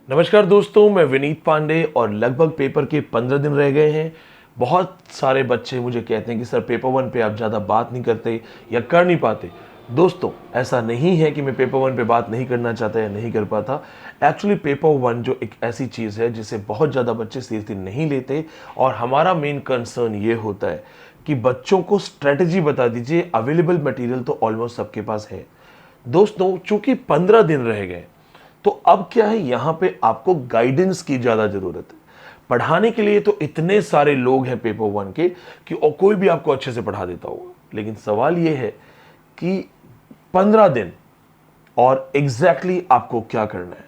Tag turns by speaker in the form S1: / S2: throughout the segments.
S1: नमस्कार दोस्तों, मैं विनीत पांडे और लगभग पेपर के 15 दिन रह गए हैं। बहुत सारे बच्चे मुझे कहते हैं कि सर पेपर वन पे आप ज़्यादा बात नहीं करते या कर नहीं पाते। दोस्तों, ऐसा नहीं है कि मैं पेपर वन पे बात नहीं करना चाहता या नहीं कर पाता। एक्चुअली पेपर वन जो एक ऐसी चीज़ है जिसे बहुत ज़्यादा बच्चे सीरियसली नहीं लेते, और हमारा मेन कंसर्न ये होता है कि बच्चों को स्ट्रेटजी बता दीजिए। अवेलेबल मटेरियल तो ऑलमोस्ट सबके पास है। दोस्तों, चूंकि 15 दिन रह गए, तो अब क्या है, यहां पे आपको गाइडेंस की ज्यादा जरूरत है। पढ़ाने के लिए तो इतने सारे लोग हैं पेपर वन के कि और कोई भी आपको अच्छे से पढ़ा देता होगा, लेकिन सवाल यह है कि 15 दिन और एग्जैक्टली आपको क्या करना है।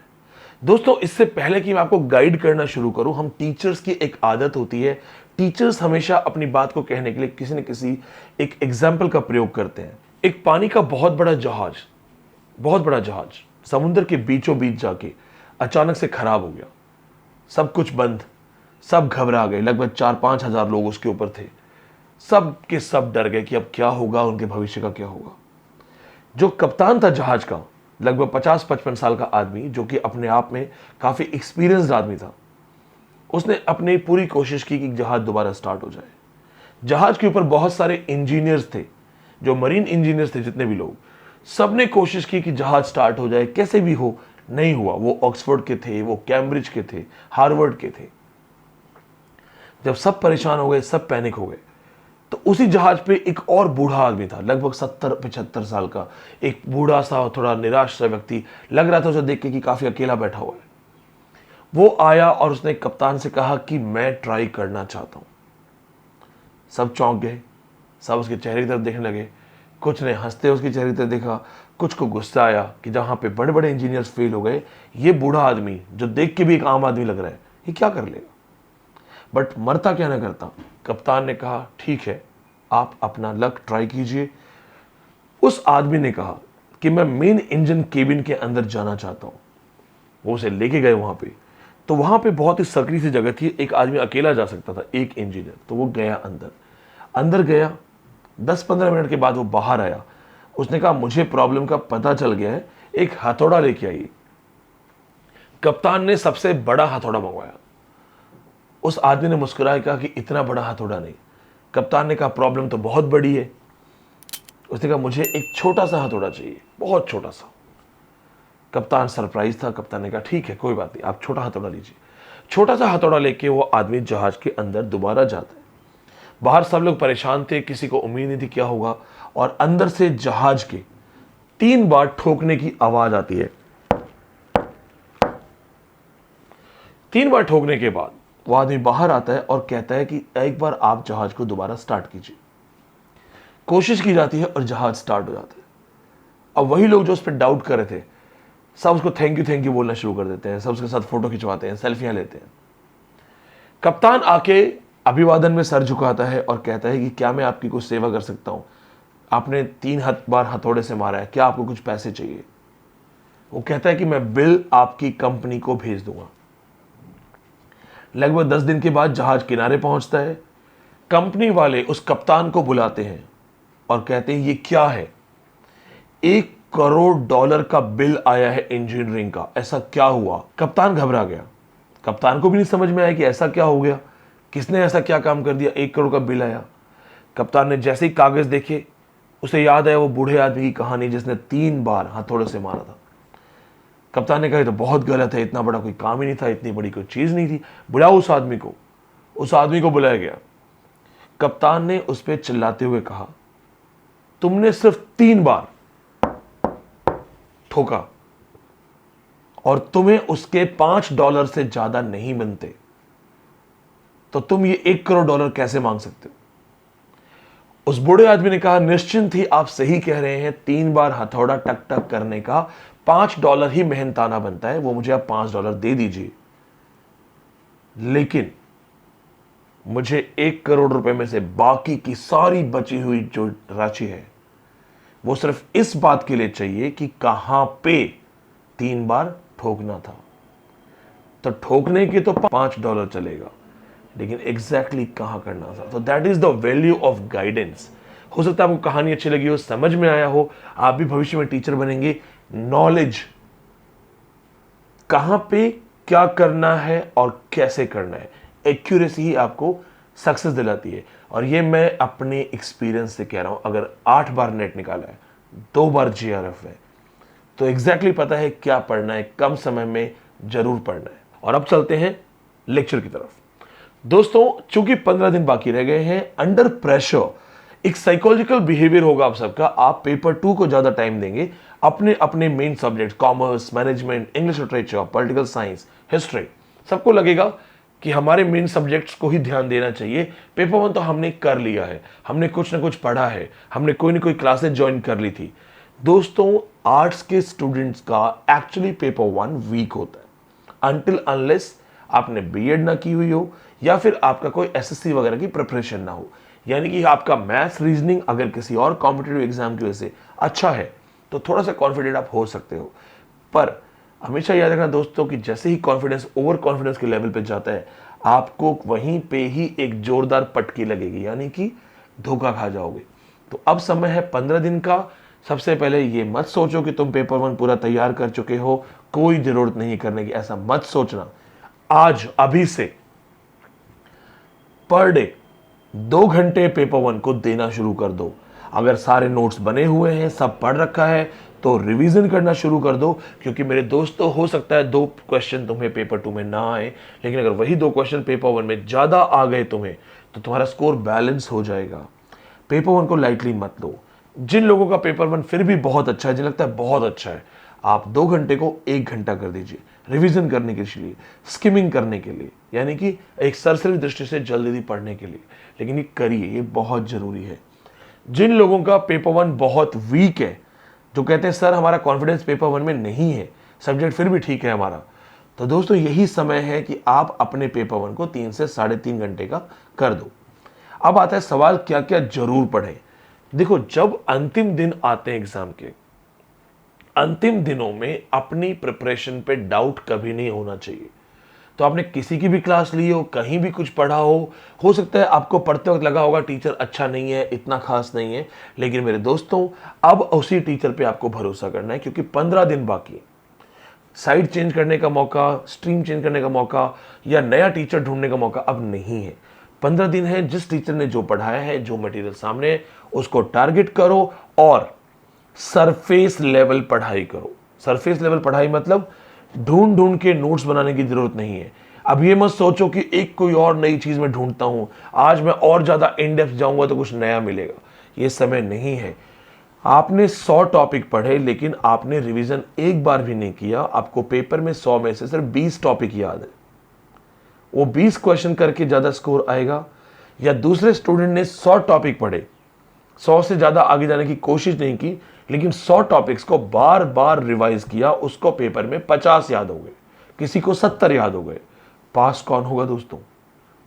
S1: दोस्तों, इससे पहले कि मैं आपको गाइड करना शुरू करूं, हम टीचर्स की एक आदत होती है। टीचर्स हमेशा अपनी बात को कहने के लिए किसी न किसी एक एग्जाम्पल का प्रयोग करते हैं। एक पानी का बहुत बड़ा जहाज समुद्र के बीचों बीच जाके अचानक से खराब हो गया। सब कुछ बंद, सब घबरा गए। लगभग 4-5 हजार लोग उसके ऊपर थे। सब के सब डर गए कि अब क्या होगा, उनके भविष्य का क्या होगा। जो कप्तान था जहाज का, लगभग 50-55 साल का आदमी, जो कि अपने आप में काफी एक्सपीरियंस्ड आदमी था, उसने अपनी पूरी कोशिश की कि जहाज दोबारा स्टार्ट हो जाए। जहाज के ऊपर बहुत सारे इंजीनियर्स थे, जो मरीन इंजीनियर्स थे, जितने भी लोग, सबने कोशिश की कि जहाज स्टार्ट हो जाए, कैसे भी हो। नहीं हुआ। वो ऑक्सफोर्ड के थे, वो कैम्ब्रिज के थे, हार्वर्ड के थे। जब सब परेशान हो गए, सब पैनिक हो गए, तो उसी जहाज पे एक और बूढ़ा आदमी था, लगभग 70-75 साल का। एक बूढ़ा सा, थोड़ा निराश सा व्यक्ति लग रहा था उसे देख के कि काफी अकेला बैठा हुआ है। वो आया और उसने कप्तान से कहा कि मैं ट्राई करना चाहता हूं। सब चौंक गए, सब उसके चेहरे की तरफ देखने लगे। कुछ ने हंसते उसके चेहरे की तरफ देखा, कुछ को गुस्सा आया कि जहां पे बड़े बड़े इंजीनियर्स फेल हो गए, ये बूढ़ा आदमी जो देख के भी एक आम आदमी लग रहा है, ये क्या कर लेगा। बट मरता क्या ना करता। कप्तान ने कहा ठीक है, आप अपना लक ट्राई कीजिए। उस आदमी ने कहा कि मैं मेन इंजन केबिन के अंदर जाना चाहता हूं। वो उसे लेके गए वहां पे। तो वहां पे बहुत ही सकरी सी जगह थी, एक आदमी अकेला जा सकता था, एक इंजीनियर। तो वो गया अंदर। अंदर गया, 10-15 मिनट के बाद वो बाहर आया। उसने कहा मुझे प्रॉब्लम का पता चल गया है, एक हथौड़ा लेके आइए। कप्तान ने सबसे बड़ा हथौड़ा मंगवाया। उस आदमी ने मुस्कुराया, कहा कि इतना बड़ा हथौड़ा नहीं। कप्तान ने कहा प्रॉब्लम तो बहुत बड़ी है। उसने कहा मुझे एक छोटा सा हथौड़ा चाहिए, बहुत छोटा सा। कप्तान सरप्राइज था। कप्तान ने कहा ठीक है, कोई बात नहीं, आप छोटा हथौड़ा लीजिए। छोटा सा हथौड़ा लेके वो आदमी जहाज के अंदर दोबारा जाता है। बाहर सब लोग परेशान थे, किसी को उम्मीद नहीं थी क्या होगा। और अंदर से जहाज के 3 बार ठोकने की आवाज आती है। 3 बार ठोकने के बाद वो आदमी बाहर आता है और कहता है कि एक बार आप जहाज को दोबारा स्टार्ट कीजिए। कोशिश की जाती है और जहाज स्टार्ट हो जाता है। अब वही लोग जो उस पर डाउट कर रहे थे, सब उसको थैंक यू बोलना शुरू कर देते हैं। सब उसके साथ फोटो खिंचवाते हैं, सेल्फियां लेते हैं। कप्तान आके अभिवादन में सर झुकाता है और कहता है कि क्या मैं आपकी कुछ सेवा कर सकता हूं। आपने 3 बार हथौड़े से मारा है, क्या आपको कुछ पैसे चाहिए। वो कहता है कि मैं बिल आपकी कंपनी को भेज दूंगा। लगभग 10 दिन के बाद जहाज किनारे पहुंचता है। कंपनी वाले उस कप्तान को बुलाते हैं और कहते हैं ये क्या है। $1 करोड़ का बिल आया है इंजीनियरिंग का, ऐसा क्या हुआ। कप्तान घबरा गया। कप्तान को भी नहीं समझ में आया कि ऐसा क्या हो गया, किसने ऐसा क्या काम कर दिया, 1 करोड़ का बिल आया। कप्तान ने जैसे ही कागज देखे, उसे याद आया वो बूढ़े आदमी की कहानी जिसने 3 बार हथौड़े से मारा था। कप्तान ने कहा तो बहुत गलत है, इतना बड़ा कोई काम ही नहीं था, इतनी बड़ी कोई चीज नहीं थी। बुलाओ उस आदमी को। उस आदमी को बुलाया गया। कप्तान ने उस पर चिल्लाते हुए कहा तुमने सिर्फ 3 बार ठोका और तुम्हें उसके $5 से ज्यादा नहीं बनते, तो तुम ये $1 करोड़ कैसे मांग सकते हो। उस बूढ़े आदमी ने कहा निश्चिंत ही आप सही कह रहे हैं, 3 बार हथौड़ा टक टक करने का $5 ही मेहनताना बनता है, वो मुझे आप $5 दे दीजिए। लेकिन मुझे 1 करोड़ रुपए में से बाकी की सारी बची हुई जो राशि है, वो सिर्फ इस बात के लिए चाहिए कि कहां पे 3 बार ठोकना था। तो ठोकने के तो $5 चलेगा, लेकिन एग्जैक्टली कहां करना था। तो that is the value of guidance. हो सकता है आपको कहानी अच्छी लगी हो, समझ में आया हो, आप भी भविष्य में टीचर बनेंगे। नॉलेज कहां पे क्या करना है और कैसे करना है। एक्यूरेसी ही आपको सक्सेस दिलाती है। और ये मैं अपने एक्सपीरियंस से कह रहा हूं। अगर 8 बार नेट निकाला है, 2 बार जीआरएफ है, तो एग्जैक्टली पता है क्या पढ़ना है, कम समय में जरूर पढ़ना है। और अब चलते हैं लेक्चर की तरफ। दोस्तों, चूंकि 15 दिन बाकी रह गए हैं, अंडर प्रेशर एक साइकोलॉजिकल बिहेवियर होगा आप सबका। आप पेपर 2 को ज्यादा टाइम देंगे, अपने अपने main subject commerce, management, English literature, political science, history, सबको लगेगा कि हमारे मेन सब्जेक्ट्स को ही ध्यान देना चाहिए। पेपर 1 तो हमने कर लिया है, हमने कुछ ना कुछ पढ़ा है, हमने कोई ना कोई क्लासेस ज्वाइन कर ली थी। दोस्तों, आर्ट्स के स्टूडेंट्स का एक्चुअली पेपर 1 वीक होता है अनटिल अनलेस आपने बीएड ना की हुई हो या फिर आपका कोई एसएससी वगैरह की प्रिपरेशन ना हो। यानी कि आपका मैथ्स, रीजनिंग अगर किसी और कॉम्पिटिटिव एग्जाम की वजह से अच्छा है तो थोड़ा सा कॉन्फिडेंट आप हो सकते हो। पर हमेशा याद रखना दोस्तों कि जैसे ही कॉन्फिडेंस ओवर कॉन्फिडेंस के लेवल पे जाता है, आपको वहीं पे ही एक जोरदार पटकी लगेगी, यानी कि धोखा खा जाओगे। तो अब समय है 15 दिन का। सबसे पहले ये मत सोचो कि तुम पेपर 1 पूरा तैयार कर चुके हो, कोई जरूरत नहीं करने की, ऐसा मत सोचना। आज अभी से पर डे 2 घंटे पेपर 1 को देना शुरू कर दो। अगर सारे नोट्स बने हुए हैं, सब पढ़ रखा है, तो रिवीजन करना शुरू कर दो। क्योंकि मेरे दोस्तों, हो सकता है 2 क्वेश्चन तुम्हें पेपर 2 में ना आए, लेकिन अगर वही 2 क्वेश्चन पेपर 1 में ज्यादा आ गए तुम्हें, तो तुम्हारा स्कोर बैलेंस हो जाएगा। पेपर 1 को लाइटली मत लो। जिन लोगों का पेपर 1 फिर भी बहुत अच्छा है, जिन्हें लगता है बहुत अच्छा है, आप 2 घंटे को 1 घंटा कर दीजिए रिवीजन करने के लिए, स्किमिंग करने के लिए, यानी कि एक सरसरी दृष्टि से जल्दी पढ़ने के लिए। लेकिन ये करिए, ये बहुत जरूरी है। जिन लोगों का पेपर 1 बहुत वीक है, जो कहते हैं सर हमारा कॉन्फिडेंस पेपर 1 में नहीं है, सब्जेक्ट फिर भी ठीक है हमारा, तो दोस्तों यही समय है कि आप अपने पेपर 1 को 3 से 3.5 घंटे का कर दो। अब आता है सवाल, क्या क्या जरूर पढ़ें। देखो, जब अंतिम दिन आते हैं एग्जाम के, अंतिम दिनों में अपनी प्रिपरेशन पे डाउट कभी नहीं होना चाहिए। तो आपने किसी की भी क्लास ली हो, कहीं भी कुछ पढ़ा हो सकता है आपको पढ़ते वक्त लगा होगा टीचर अच्छा नहीं है, इतना खास नहीं है, लेकिन मेरे दोस्तों अब उसी टीचर पे आपको भरोसा करना है, क्योंकि 15 दिन बाकी है। साइड चेंज करने का मौका, स्ट्रीम चेंज करने का मौका या नया टीचर ढूंढने का मौका अब नहीं है। 15 दिन है, जिस टीचर ने जो पढ़ाया है, जो मटेरियल सामने है, उसको टारगेट करो और सरफेस लेवल पढ़ाई करो। सरफेस लेवल पढ़ाई मतलब ढूंढ ढूंढ के नोट्स बनाने की जरूरत नहीं है। अब ये मत सोचो कि एक कोई और नई चीज में ढूंढता हूं, आज मैं और ज्यादा इन डेप्थ जाऊंगा तो कुछ नया मिलेगा। ये समय नहीं है। आपने 100 टॉपिक पढ़े लेकिन आपने रिवीजन एक बार भी नहीं किया, आपको पेपर में 100 में से सिर्फ 20 टॉपिक याद है। वो 20 क्वेश्चन करके ज्यादा स्कोर आएगा, या दूसरे स्टूडेंट ने 100 टॉपिक पढ़े, 100 से ज्यादा आगे जाने की कोशिश नहीं की, लेकिन 100 टॉपिक्स को बार बार रिवाइज किया, उसको पेपर में 50 याद हो गए, किसी को 70 याद हो गए। पास कौन होगा दोस्तों?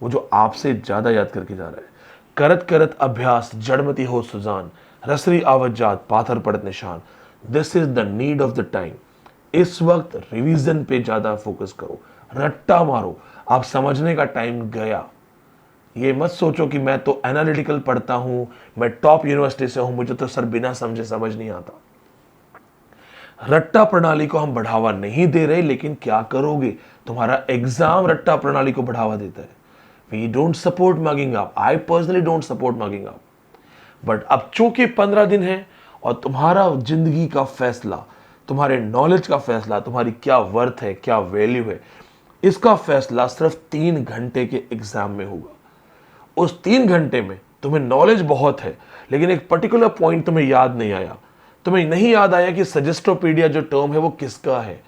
S1: वो जो आपसे ज्यादा याद करके जा रहा है। करत करत अभ्यास जड़मती हो सुजान, रसरी आवत जात पाथर पड़त निशान। This is the need of the time. इस वक्त रिवीजन पे ज्यादा फोकस करो, रट्टा मारो। आप समझने का टाइम गया। ये मत सोचो कि मैं तो एनालिटिकल पढ़ता हूं, मैं टॉप यूनिवर्सिटी से हूं, मुझे तो सर बिना समझे समझ नहीं आता। रट्टा प्रणाली को हम बढ़ावा नहीं दे रहे, लेकिन क्या करोगे, तुम्हारा एग्जाम रट्टा प्रणाली को बढ़ावा देता है। We don't support mugging up, I personally don't support mugging up. But अब चूंकि 15 दिन है और तुम्हारा जिंदगी का फैसला, तुम्हारे नॉलेज का फैसला, तुम्हारी क्या वर्थ है, क्या वैल्यू है, इसका फैसला सिर्फ 3 घंटे के एग्जाम में होगा। उस 3 घंटे में तुम्हें नॉलेज बहुत है, लेकिन एक पर्टिकुलर पॉइंट तुम्हें याद नहीं आया। तुम्हें नहीं याद आया कि सजेस्टोपीडिया जो टर्म है वो किसका है।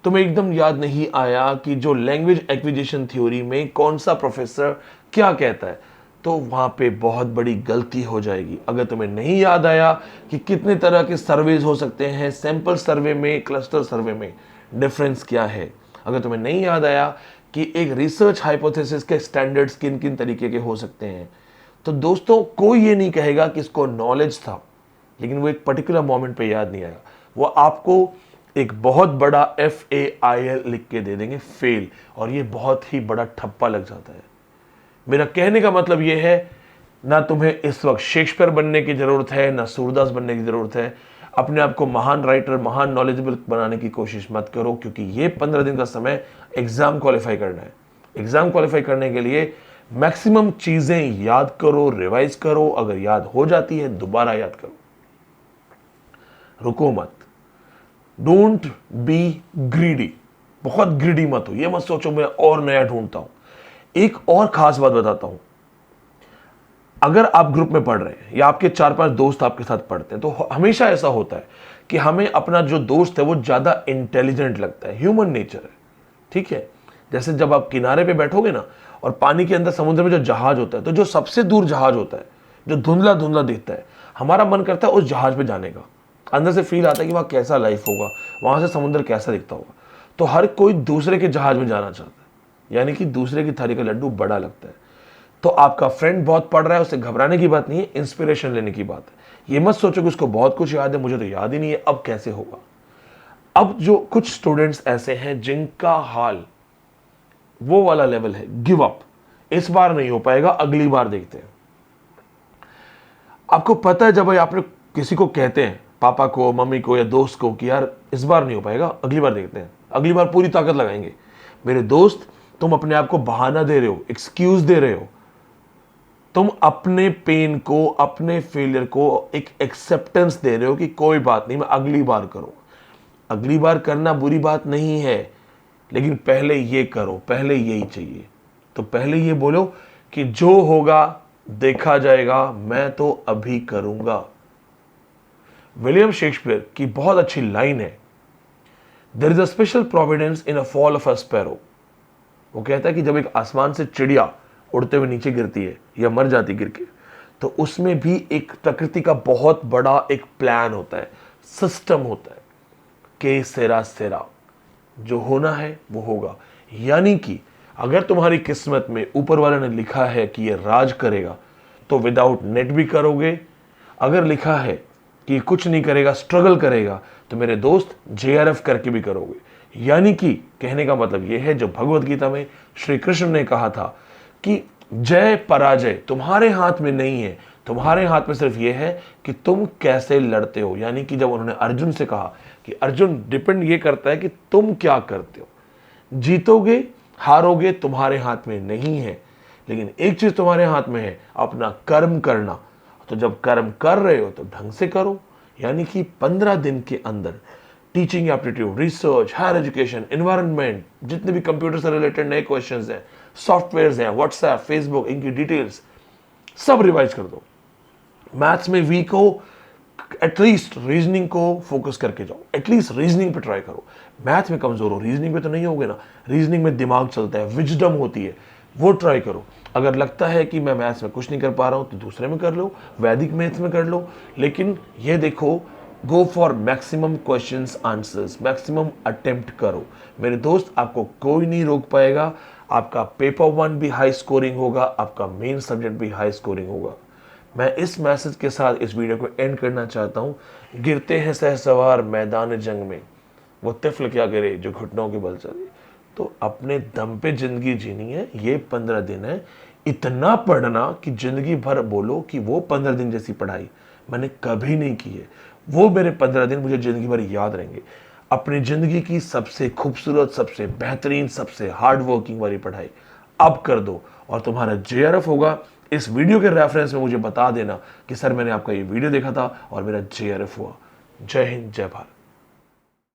S1: तुम्हें एकदम याद नहीं आया कि जो लैंग्वेज एक्विजिशन थ्योरी में कौन सा प्रोफेसर क्या कहता है। तो वहां पे बहुत बड़ी गलती हो जाएगी। अगर तुम्हें नहीं याद आया कि कितने तरह के सर्वेज हो सकते हैं, सैंपल सर्वे में, क्लस्टर सर्वे में डिफरेंस क्या है, अगर तुम्हें नहीं याद आया कि एक रिसर्च हाइपोथेसिस के स्टैंडर्ड्स किन किन तरीके के हो सकते हैं, तो दोस्तों कोई ये नहीं कहेगा कि इसको नॉलेज था, लेकिन वो एक पर्टिकुलर मोमेंट पे याद नहीं आएगा। वो आपको एक बहुत बड़ा FAIL लिख के दे देंगे, फेल, और ये बहुत ही बड़ा ठप्पा लग जाता है। मेरा कहने का मतलब ये है, ना तुम्हें इस वक्त शेक्सपियर बनने की जरूरत है, ना सूरदास बनने की जरूरत है। अपने आप को महान राइटर, महान नॉलेजेबल बनाने की कोशिश मत करो, क्योंकि ये 15 दिन का समय एग्जाम क्वालिफाई करना है। एग्जाम क्वालिफाई करने के लिए मैक्सिमम चीजें याद करो, रिवाइज करो, अगर याद हो जाती है दोबारा याद करो, रुको मत। डोंट बी ग्रीडी, बहुत ग्रीडी मत हो। ये मत सोचो मैं और नया ढूंढता हूं। एक और खास बात बताता हूं, अगर आप ग्रुप में पढ़ रहे हैं या आपके 4-5 दोस्त आपके साथ पढ़ते हैं, तो हमेशा ऐसा होता है कि हमें अपना जो दोस्त है वो ज्यादा इंटेलिजेंट लगता है। ह्यूमन नेचर है, ठीक है। जैसे जब आप किनारे पे बैठोगे ना और पानी के अंदर समुद्र में जो जहाज होता है, तो जो सबसे दूर जहाज होता है, जो धुंधला धुंधला दिखता है, हमारा मन करता है उस जहाज पे जाने का। अंदर से फील आता है कि वहां कैसा लाइफ होगा, वहां से समुद्र कैसा दिखता होगा। तो हर कोई दूसरे के जहाज में जाना चाहता है, यानी कि दूसरे की थाली का लड्डू बड़ा लगता है। तो आपका फ्रेंड बहुत पढ़ रहा है, उससे घबराने की बात नहीं है, इंस्पिरेशन लेने की बात है। ये मत सोचो कि उसको बहुत कुछ याद है, मुझे तो याद ही नहीं है, अब कैसे होगा। अब जो कुछ स्टूडेंट्स ऐसे हैं जिनका हाल वो वाला लेवल है, गिव अप, इस बार नहीं हो पाएगा, अगली बार देखते हैं। आपको पता है, जब आपने किसी को कहते हैं, पापा को, मम्मी को या दोस्त को, कि यार इस बार नहीं हो पाएगा, अगली बार देखते हैं, अगली बार पूरी ताकत लगाएंगे, मेरे दोस्त तुम अपने आप को बहाना दे रहे हो, एक्सक्यूज दे रहे हो। तुम अपने पेन को, अपने फेलियर को एक एक्सेप्टेंस दे रहे हो कि कोई बात नहीं, मैं अगली बार करूं। अगली बार करना बुरी बात नहीं है, लेकिन पहले ये करो, पहले यही चाहिए। तो पहले ये बोलो कि जो होगा देखा जाएगा, मैं तो अभी करूंगा। विलियम शेक्सपियर की बहुत अच्छी लाइन है, there is a special providence in a fall of a sparrow. वो कहता है कि जब एक आसमान से चिड़िया उड़ते हुए नीचे गिरती है या मर जाती गिर के, तो उसमें भी एक प्रकृति का बहुत बड़ा एक प्लान होता है, सिस्टम होता है, के सेरा सेरा, जो होना है वो होगा। यानी कि अगर तुम्हारी किस्मत में ऊपर वाले ने लिखा है कि ये राज करेगा, तो विदाउट नेट भी करोगे। अगर लिखा है कि कुछ नहीं करेगा, स्ट्रगल करेगा, तो मेरे दोस्त जेआरएफ करके भी करोगे। यानी कि कहने का मतलब यह है, जो भगवत गीता में श्री कृष्ण ने कहा था कि जय पराजय तुम्हारे हाथ में नहीं है, तुम्हारे हाथ में सिर्फ यह है कि तुम कैसे लड़ते हो। यानी कि जब उन्होंने अर्जुन से कहा कि अर्जुन, डिपेंड ये करता है कि तुम क्या करते हो, जीतोगे हारोगे तुम्हारे हाथ में नहीं है, लेकिन एक चीज तुम्हारे हाथ में है, अपना कर्म करना। तो जब कर्म कर रहे हो तो ढंग से करो। यानी कि 15 दिन के अंदर teaching aptitude, research, higher education, environment, जितने भी कंप्यूटर से रिलेटेड नए क्वेश्चंस हैं, सॉफ्टवेयर्स हैं, व्हाट्सएप, फेसबुक, इनकी डिटेल्स सब रिवाइज कर दो। मैथ्स में वीक हो, एटलीस्ट रीजनिंग को फोकस करके जाओ, एटलीस्ट रीजनिंग पे ट्राई करो। मैथ में कमजोर हो, रीजनिंग पे तो नहीं होगे ना, रीजनिंग में दिमाग चलता है, विजडम होती है, वो ट्राई करो। अगर लगता है कि मैं मैथ्स में कुछ नहीं कर पा रहा हूं, तो दूसरे में कर लो, वैदिक मैथ्स में कर लो, लेकिन ये देखो, go for maximum questions answers, maximum attempt करो। मेरे दोस्त, आपको कोई नहीं रोक पाएगा। आपका पेपर 1 भी हाई स्कोरिंग होगा, आपका मेन सब्जेक्ट भी हाई स्कोरिंग होगा। मैं इस मैसेज के साथ इस वीडियो को एंड करना चाहता हूं। गिरते हैं सहसवार मैदान जंग में, वो तिफल क्या करे जो घुटनों के बल चले। तो अपने दम पे जिंदगी जीनी है। ये 15 दिन है, इतना पढ़ना कि जिंदगी भर बोलो कि वो 15 दिन जैसी पढ़ाई मैंने कभी नहीं की है। वो मेरे 15 दिन मुझे जिंदगी भर याद रहेंगे। अपनी जिंदगी की सबसे खूबसूरत, सबसे बेहतरीन, सबसे हार्ड वर्किंग वाली पढ़ाई अब कर दो और तुम्हारा जेआरएफ होगा। इस वीडियो के रेफरेंस में मुझे बता देना कि सर मैंने आपका ये वीडियो देखा था और मेरा जेआरएफ हुआ। जय हिंद, जय भारत।